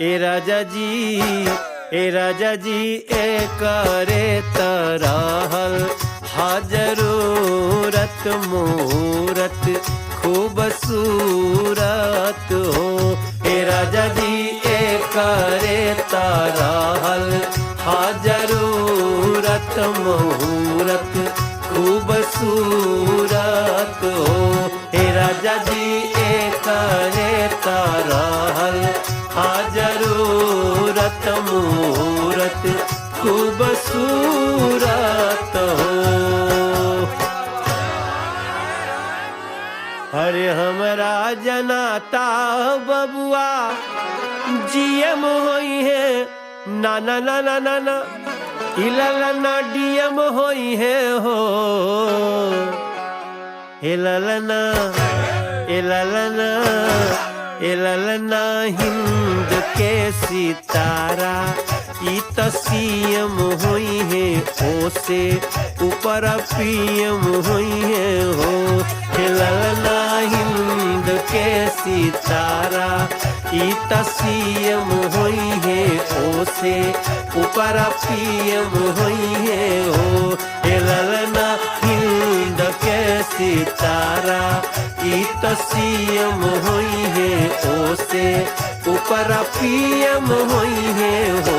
ए राजा जी ए करे तरहल हा जरूरत मूरत खूबसूरत हो। ए राजा जी ए करे तरहल हा जरूरत मूरत खूबसूरत हो। ए राजा जी ए करे तरहल हा जरूरत मूरत खूबसूरत हो। अरे हमरा जनाता बबुआ जीएम होई है ना ना ना ना ना ना इललना डीएम होई है हो। इललना इललना इललना हिंद के सितारा ई त सीएम हुई है ओसे ऊपर पीएम हुई है हो। इललना हिंद के सितारा ई त सीएम हुई है ओसे ऊपर पीएम हुई है हो। इललना हिंद के सितारा ई त सीएम हुई है ओसे ऊपर पीएम हुई है हो।